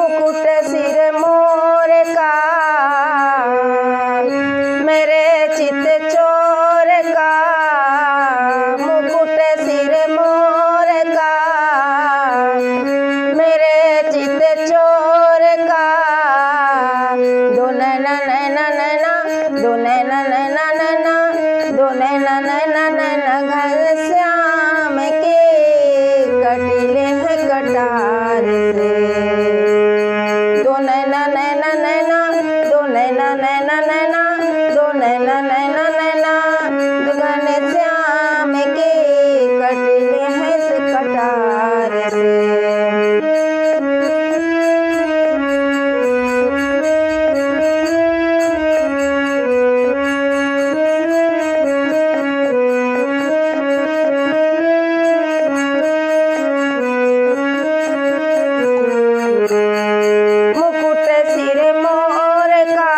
मुकुट सिर मोर का, मेरे चित चोर का। मुकुट सिर मोर का, मेरे चित चोर का। दो नैना नैना नैना, दो नैना नैना नैना, दो नैना नैना नैना घनश्याम के कटिले हैं कटार से। दो नैना नैना नैना, दो नैना नैना नैना, दो नैना नैना नैना घनश्याम के कटिले हैं कटार से। मुकुट सिर मोर का,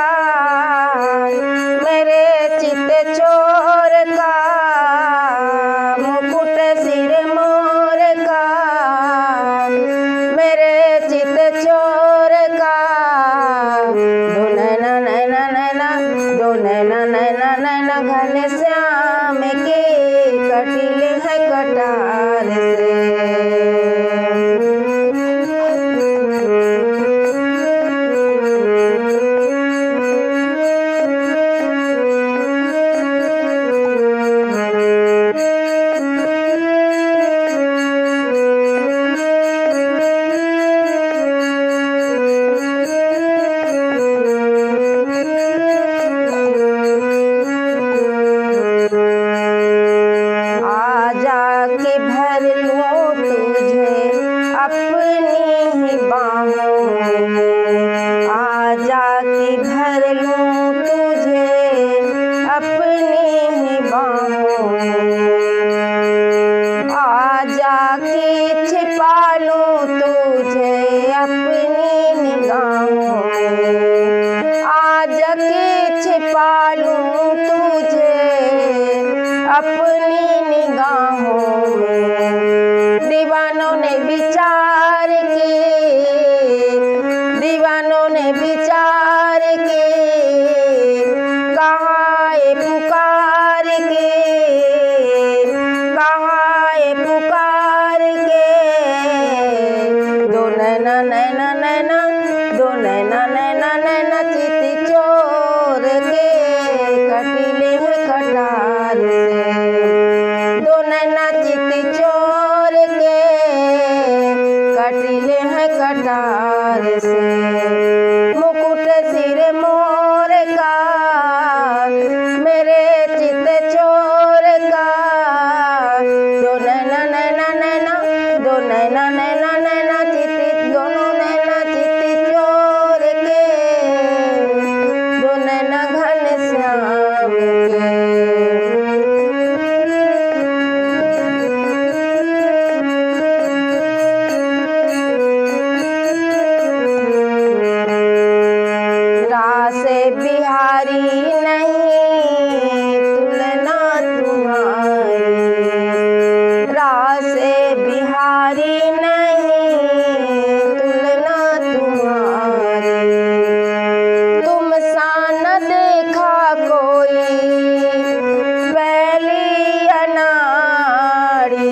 मेरे चित चोर का। मुकुट सिर मोर का, मेरे चित चोर का। दो नैना नैना नैना, दो नैना नैना नैना घनश्याम के कटिले हैं कटार से। आजा के भर लूं तुझे अपनी ही बाहों में, आजा के भर लूं तुझे अपनी ही बाहों में। आजा के छिपा लूं तुझे अपनी निगाहों में, आजा के छिपा लूं तुझे अपनी निगाहों में। दीवानों ने विचार के, दीवानों ने विचार के, कहा ये पुकार के, कहा ये पुकार के। दो नैना नैना नैना, दो नैना नैना नैना चित चोर के कटिले हैं कटार से। दो नैना चित चोर के कटिले हैं कटार से। मुकुट सिर मोर का, मेरे चित चोर का। दो नैना नैना नैना, दो नैना नैना नैना चित, दोनों नैना चित चोर के। दो नैना घनश्याम के। रास बिहारी नहीं तुलना तुम्हारी, रास बिहारी नहीं तुलना तुम्हारी। तुम सा न देखा कोई पहली अनाड़ी,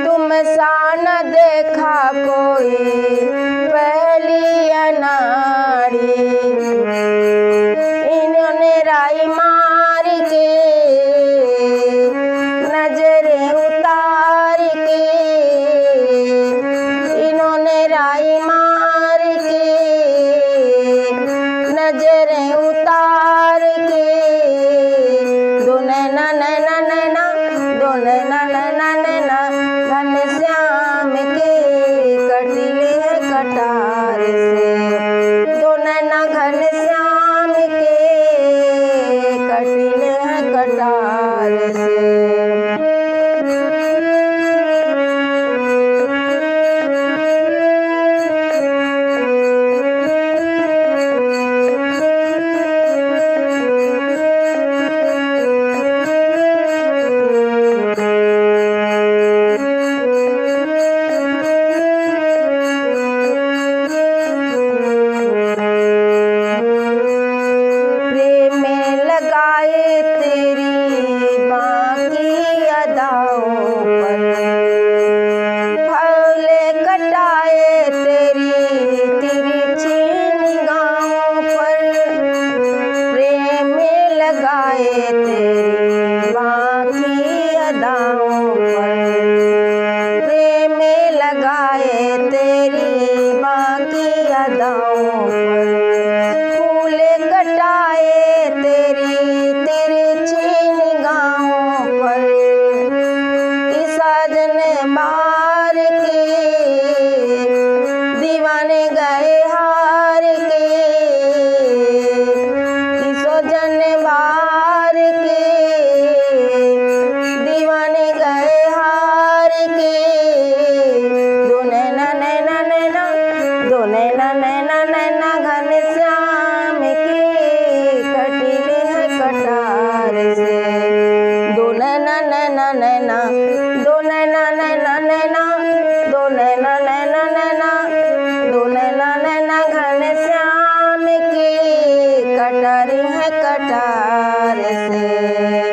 तुम सा न देखा कोई पहली अनाड़ी। इन्होंने राई मार के, नजरें उतार के, इन्होंने राई मार के, नजरें उतार के। दो नैना नैना नैना, दो नैना नैना नैना घनश्याम के कटिले हैं कटार से। दो नैना घनश्याम के कटिले हैं कटार से। की अदाओं पर, फूले कटाए तेरी तिरछी निगाहों पर। इस साजन मार के दीवाने गए हार के, इस सजन मार के दीवाने गए हार के। दो नैना नैना नैना, दो नैना नैना नैना घनश्याम के कटीले हैं कटार से। दो नैना नैना नैना, दो नैना नैना नैना, दो नैना नैना नैना, दो नैना नैना घनश्याम के कटारी है कटार से।